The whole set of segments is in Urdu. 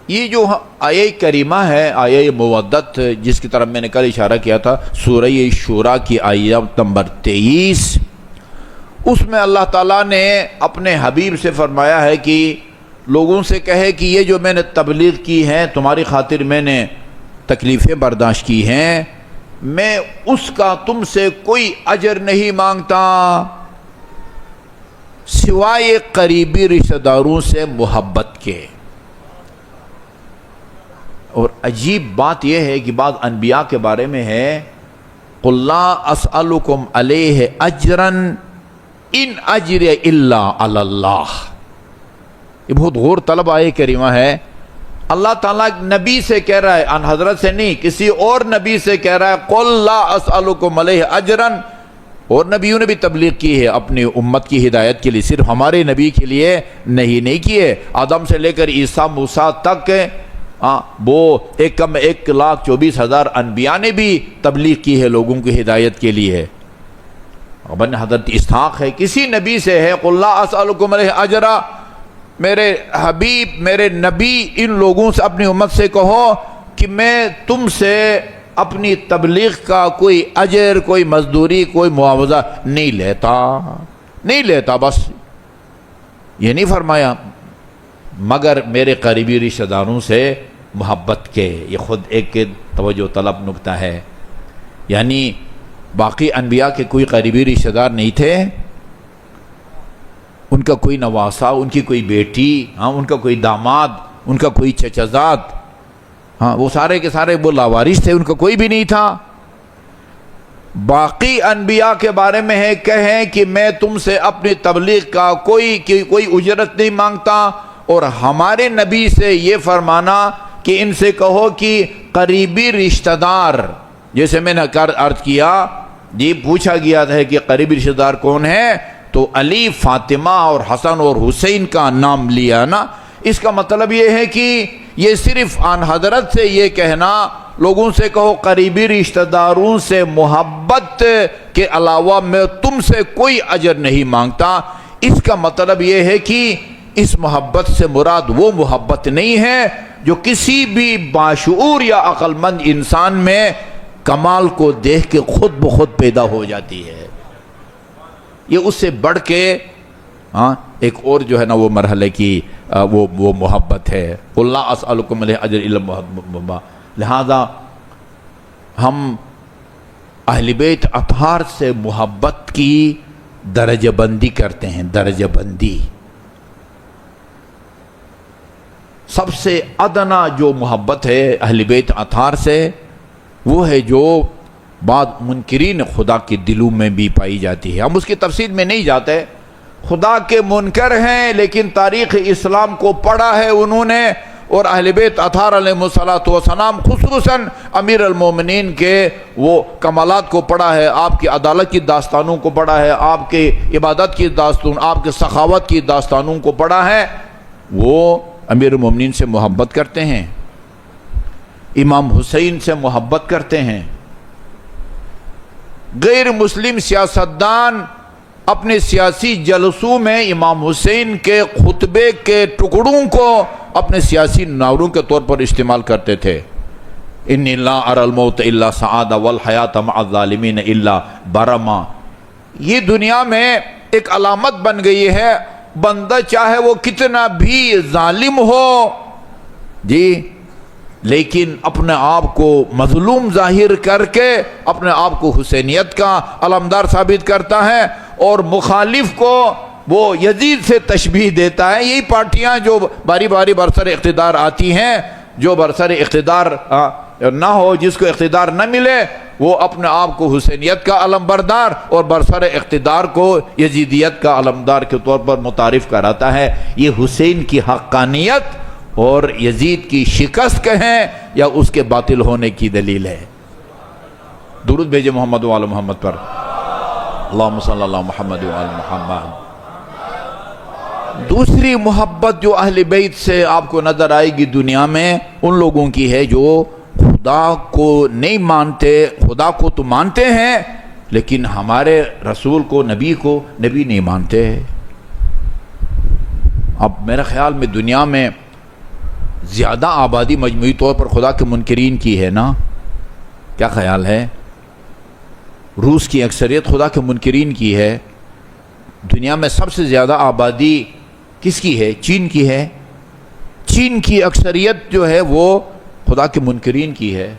یہ جو آیہ کریمہ ہے، آیہ مودت، جس کی طرف میں نے کل اشارہ کیا تھا، سورہ شورى کی آیت نمبر 23، اس میں اللہ تعالیٰ نے اپنے حبیب سے فرمایا ہے کہ لوگوں سے کہے کہ یہ جو میں نے تبلیغ کی ہے، تمہاری خاطر میں نے تکلیفیں برداشت کی ہیں، میں اس کا تم سے کوئی اجر نہیں مانگتا سوائے قریبی رشتہ داروں سے محبت کے۔ اور عجیب بات یہ ہے کہ بعض انبیاء کے بارے میں ہے، قُلْ لَا أَسْأَلُكُمْ عَلَيْهِ أَجْرًا إِنْ أَجْرِيَ إِلَّا عَلَى اللَّهِ۔ یہ بہت غور طلب آیہ کریمہ ہے۔ اللہ تعالیٰ نبی سے کہہ رہا ہے، ان حضرت سے نہیں، کسی اور نبی سے کہہ رہا ہے، قُلْ لَا أَسْأَلُكُمْ عَلَيْهِ أَجْرًا۔ اور نبیوں نے بھی تبلیغ کی ہے اپنی امت کی ہدایت کے لیے، صرف ہمارے نبی کے لیے نہیں کی ہے۔ آدم سے لے کر عیسیٰ موسیٰ تک وہ 1,24,000 انبیاء نے بھی تبلیغ کی ہے لوگوں کی ہدایت کے لیے۔ ابن حضرت اسحاق ہے، کسی نبی سے ہے، قُلْ لَا أَسْأَلُكُمْ عَلَيْهِ أَجْرًا، میرے حبیب، میرے نبی، ان لوگوں سے، اپنی امت سے کہو کہ میں تم سے اپنی تبلیغ کا کوئی اجر، کوئی مزدوری، کوئی معاوضہ نہیں لیتا، بس یہ نہیں فرمایا مگر میرے قریبی رشتہ داروں سے محبت کے۔ یہ خود ایک توجہ طلب نکتہ ہے، یعنی باقی انبیاء کے کوئی قریبی رشتہ دار نہیں تھے، ان کا کوئی نواسا، ان کی کوئی بیٹی، ان کا کوئی داماد، ان کا کوئی چچزاد، وہ سارے کے سارے وہ لاوارث تھے، ان کا کوئی بھی نہیں تھا۔ باقی انبیاء کے بارے میں ہے، کہیں کہ میں تم سے اپنی تبلیغ کا کوئی اجرت نہیں مانگتا، اور ہمارے نبی سے یہ فرمانا کہ ان سے کہو کہ قریبی رشتہ دار، جیسے میں نے عرض کیا، جی پوچھا گیا تھا کہ قریبی رشتہ دار کون ہے، تو علی، فاطمہ اور حسن اور حسین کا نام لیا نا۔ اس کا مطلب یہ ہے کہ یہ صرف آن حضرت سے یہ کہنا، لوگوں سے کہو قریبی رشتہ داروں سے محبت کے علاوہ میں تم سے کوئی اجر نہیں مانگتا، اس کا مطلب یہ ہے کہ اس محبت سے مراد وہ محبت نہیں ہے جو کسی بھی باشعور یا عقل مند انسان میں کمال کو دیکھ کے خود بخود پیدا ہو جاتی ہے۔ یہ اس سے بڑھ کے ایک اور جو ہے نا وہ مرحلے کی وہ محبت ہے۔ قُلْ لَا أَسْأَلُكُمْ عَلَيْهِ أَجْرًا إِلَّا الْمُحَبَّةَ۔ لہذا ہم اہل بیت اطہار سے محبت کی درجہ بندی کرتے ہیں، درجہ بندی۔ سب سے ادنا جو محبت ہے اہل بیت اطہار سے، وہ ہے جو بعض منکرین خدا کے دلوں میں بھی پائی جاتی ہے۔ ہم اس کی تفصیل میں نہیں جاتے، خدا کے منکر ہیں لیکن تاریخ اسلام کو پڑھا ہے انہوں نے، اور اہل بیت اطہار علیہ السلام خصوصاً امیر المومنین کے وہ کمالات کو پڑھا ہے، آپ کی عدالت کی داستانوں کو پڑھا ہے، آپ کے عبادت کی داستان، آپ کے سخاوت کی داستانوں کو پڑھا ہے، وہ امیر المومنین سے محبت کرتے ہیں، امام حسین سے محبت کرتے ہیں۔ غیر مسلم سیاستدان اپنے سیاسی جلسوں میں امام حسین کے خطبے کے ٹکڑوں کو اپنے سیاسی نعروں کے طور پر استعمال کرتے تھے۔ انی لا اری الموت الا سعادہ والحیات مع الظالمین الا برما۔ یہ دنیا میں ایک علامت بن گئی ہے، بندہ چاہے وہ کتنا بھی ظالم ہو جی، لیکن اپنے آپ کو مظلوم ظاہر کر کے اپنے آپ کو حسینیت کا علمدار ثابت کرتا ہے، اور مخالف کو وہ یزید سے تشبیہ دیتا ہے۔ یہی پارٹیاں جو باری باری برسر اقتدار آتی ہیں، جو برسر اقتدار نہ ہو، جس کو اقتدار نہ ملے، وہ اپنے آپ کو حسینیت کا علم بردار اور برسر اقتدار کو یزیدیت کا علمدار کے طور پر متعارف کراتا ہے۔ یہ حسین کی حقانیت اور یزید کی شکست کہیں یا اس کے باطل ہونے کی دلیل ہے۔ درود بھیجے محمد و آل محمد پر، اللہم صلی اللہ محمد و آل محمد۔ دوسری محبت جو اہل بیت سے آپ کو نظر آئے گی دنیا میں، ان لوگوں کی ہے جو خدا کو نہیں مانتے، خدا کو تو مانتے ہیں لیکن ہمارے رسول کو، نبی کو نبی نہیں مانتے۔ اب میرے خیال میں دنیا میں زیادہ آبادی مجموعی طور پر خدا کے منکرین کی ہے نا؟ کیا خیال ہے؟ روس کی اکثریت خدا کے منکرین کی ہے. دنیا میں سب سے زیادہ آبادی کس کی ہے؟ چین کی ہے. چین کی اکثریت جو ہے وہ خدا کے منکرین کی ہے.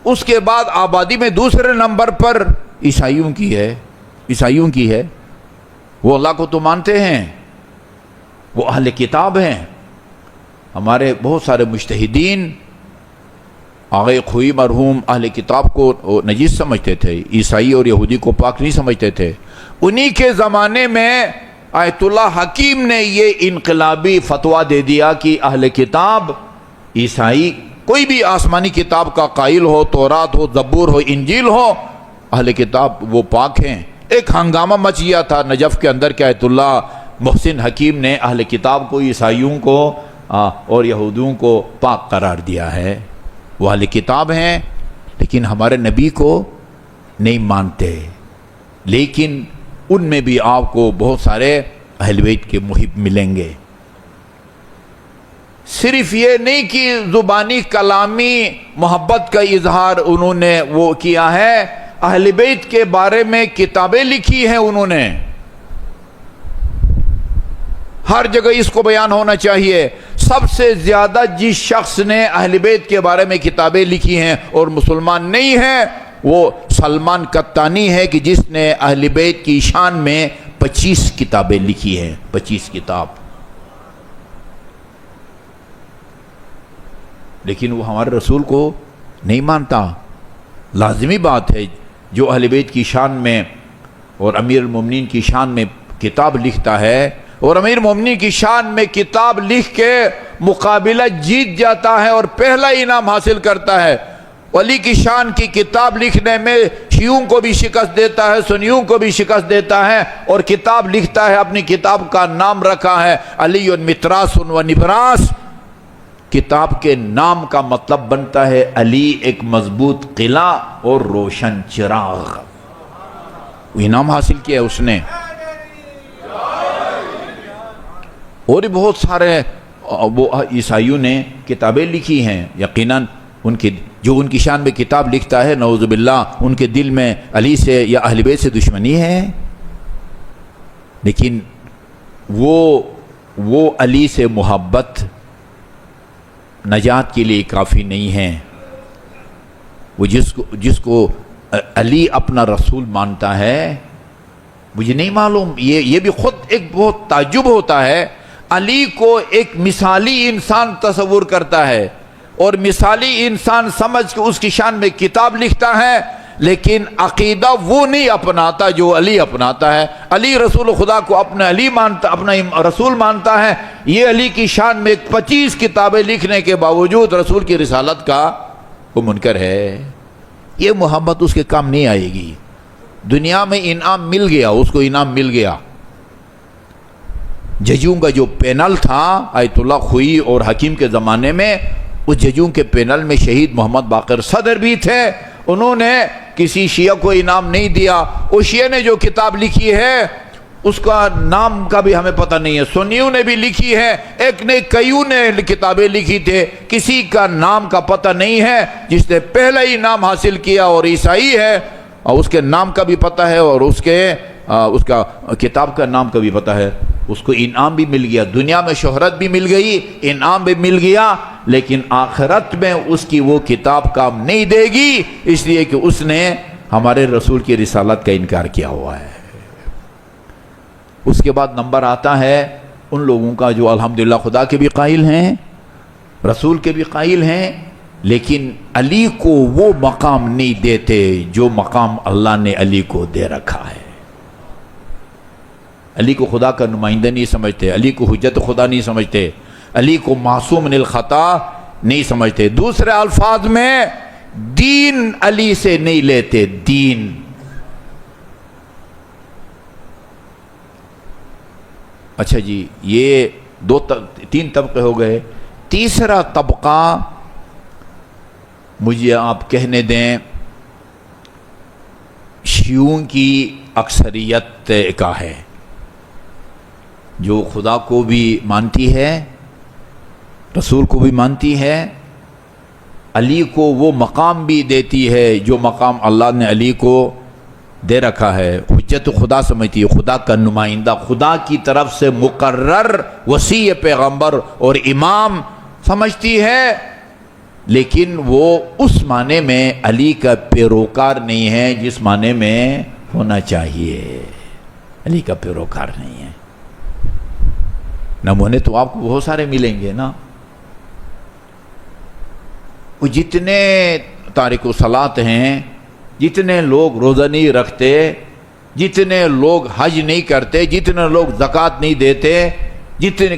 اس کے بعد آبادی میں دوسرے نمبر پر عیسائیوں کی ہے. عیسائیوں کی ہے. وہ اللہ کو تو مانتے ہیں، وہ اہل کتاب ہیں. ہمارے بہت سارے مجتہدین آغا خوئی مرحوم اہل کتاب کو نجیس سمجھتے تھے، عیسائی اور یہودی کو پاک نہیں سمجھتے تھے. انہی کے زمانے میں آیت اللہ حکیم نے یہ انقلابی فتویٰ دے دیا کہ اہل کتاب، عیسائی، کوئی بھی آسمانی کتاب کا قائل ہو، تورات ہو، زبور ہو، انجیل ہو، اہل کتاب وہ پاک ہیں. ایک ہنگامہ مچ گیا تھا نجف کے اندر کہ آیت اللہ محسن حکیم نے اہل کتاب کو، عیسائیوں کو اور یہودیوں کو پاک قرار دیا ہے. وہ اہل کتاب ہیں لیکن ہمارے نبی کو نہیں مانتے. لیکن ان میں بھی آپ کو بہت سارے اہل بیت کے محب ملیں گے. صرف یہ نہیں کہ زبانی کلامی محبت کا اظہار انہوں نے وہ کیا ہے، اہل بیت کے بارے میں کتابیں لکھی ہیں انہوں نے. ہر جگہ اس کو بیان ہونا چاہیے. سب سے زیادہ جس شخص نے اہل بیت کے بارے میں کتابیں لکھی ہیں اور مسلمان نہیں ہیں، وہ سلمان قطانی ہے کہ جس نے اہل بیت کی شان میں 25 کتابیں لکھی ہیں. 25 کتاب. لیکن وہ ہمارے رسول کو نہیں مانتا. لازمی بات ہے، جو اہل بیت کی شان میں اور امیر المومنین کی شان میں کتاب لکھتا ہے اور امیر المومنین کی شان میں کتاب لکھ کے مقابلہ جیت جاتا ہے اور پہلا انعام حاصل کرتا ہے. علی کی شان کی کتاب لکھنے میں شیعوں کو بھی شکست دیتا ہے، سنیوں کو بھی شکست دیتا ہے، اور کتاب لکھتا ہے. اپنی کتاب کا نام رکھا ہے علی متراس و نبراس. کتاب کے نام کا مطلب بنتا ہے علی ایک مضبوط قلعہ اور روشن چراغ. انعام حاصل کیا اس نے. اور بہت سارے وہ عیسائیوں نے کتابیں لکھی ہیں. یقیناً ان کی جو ان کی شان میں کتاب لکھتا ہے، نعوذ باللہ ان کے دل میں علی سے یا اہل بیت سے دشمنی ہے. لیکن وہ علی سے محبت نجات کے لیے کافی نہیں ہے. وہ جس کو علی اپنا رسول مانتا ہے، مجھے نہیں معلوم، یہ بھی خود ایک بہت تعجب ہوتا ہے. علی کو ایک مثالی انسان تصور کرتا ہے اور مثالی انسان سمجھ کے اس کی شان میں کتاب لکھتا ہے، لیکن عقیدہ وہ نہیں اپناتا جو علی اپناتا ہے. علی رسول خدا کو اپنا رسول مانتا ہے. یہ علی کی شان میں 25 کتابیں لکھنے کے باوجود رسول کی رسالت کا وہ منکر ہے. یہ محبت اس کے کام نہیں آئے گی. دنیا میں انعام مل گیا، اس کو انعام مل گیا. ججوں کا جو پینل تھا آیت اللہ خوئی اور حکیم کے زمانے میں، اس ججوں کے پینل میں شہید محمد باقر صدر بھی تھے. انہوں نے کسی شیعہ کو انعام نہیں دیا. اس شیعہ نے جو کتاب لکھی ہے اس کا نام کا بھی ہمیں پتہ نہیں ہے. سنیوں نے بھی لکھی ہے، ایک نے کئیوں نے کتابیں لکھی تھے، کسی کا نام کا پتہ نہیں ہے. جس نے پہلا ہی نام حاصل کیا اور عیسائی ہے، اور اس کے نام کا بھی پتہ ہے اور اس کا کتاب کا نام کا بھی پتہ ہے. اس کو انعام بھی مل گیا. دنیا میں شہرت بھی مل گئی، انعام بھی مل گیا، لیکن آخرت میں اس کی وہ کتاب کام نہیں دے گی، اس لیے کہ اس نے ہمارے رسول کی رسالت کا انکار کیا ہوا ہے. اس کے بعد نمبر آتا ہے ان لوگوں کا جو الحمدللہ خدا کے بھی قائل ہیں، رسول کے بھی قائل ہیں، لیکن علی کو وہ مقام نہیں دیتے جو مقام اللہ نے علی کو دے رکھا ہے. علی کو خدا کا نمائندہ نہیں سمجھتے، علی کو حجت خدا نہیں سمجھتے، علی کو معصوم من الخطا نہیں سمجھتے. دوسرے الفاظ میں دین علی سے نہیں لیتے. دین اچھا جی، یہ تین طبقے ہو گئے. تیسرا طبقہ مجھے آپ کہنے دیں شیعوں کی اکثریت کا ہے، جو خدا کو بھی مانتی ہے رسول کو بھی مانتی ہے، علی کو وہ مقام بھی دیتی ہے جو مقام اللہ نے علی کو دے رکھا ہے۔ حجت خدا سمجھتی ہے، خدا کا نمائندہ، خدا کی طرف سے مقرر وصی پیغمبر اور امام سمجھتی ہے، لیکن وہ اس معنی میں علی کا پیروکار نہیں ہے جس معنی میں ہونا چاہیے، علی کا پیروکار نہیں ہے۔ نمونے تو آپ کو بہت سارے ملیں گے نا، وہ جتنے تارک الصلاۃ ہیں، جتنے لوگ روزہ نہیں رکھتے، جتنے لوگ حج نہیں کرتے، جتنے لوگ زکوٰۃ نہیں دیتے،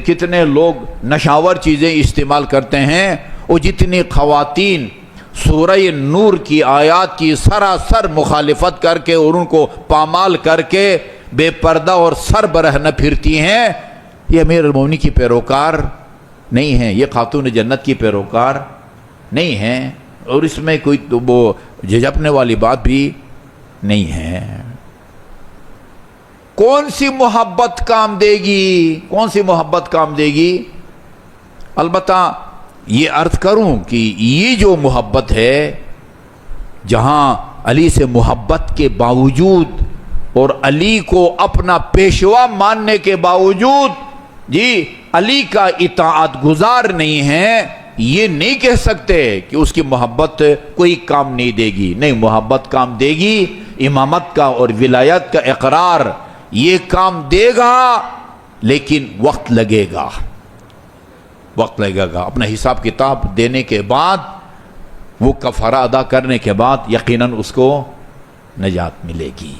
کتنے لوگ نشاور چیزیں استعمال کرتے ہیں، وہ جتنی خواتین سورہ نور کی آیات کی سراسر مخالفت کر کے اور ان کو پامال کر کے بے پردہ اور سر برہنہ پھرتی ہیں، یہ امیر المومنین کی پیروکار نہیں ہیں، یہ خاتون جنت کی پیروکار نہیں ہیں، اور اس میں کوئی وہ جھجکنے والی بات بھی نہیں ہے۔ کون سی محبت کام دے گی؟ کون سی محبت کام دے گی؟ البتہ یہ عرض کروں کہ یہ جو محبت ہے، جہاں علی سے محبت کے باوجود اور علی کو اپنا پیشوا ماننے کے باوجود علی کا اطاعت گزار نہیں ہے، یہ نہیں کہہ سکتے کہ اس کی محبت کوئی کام نہیں دے گی۔ نہیں، محبت کام دے گی، امامت کا اور ولایت کا اقرار یہ کام دے گا، لیکن وقت لگے گا، وقت لگے گا۔ اپنا حساب کتاب دینے کے بعد، وہ کفارہ ادا کرنے کے بعد یقیناً اس کو نجات ملے گی۔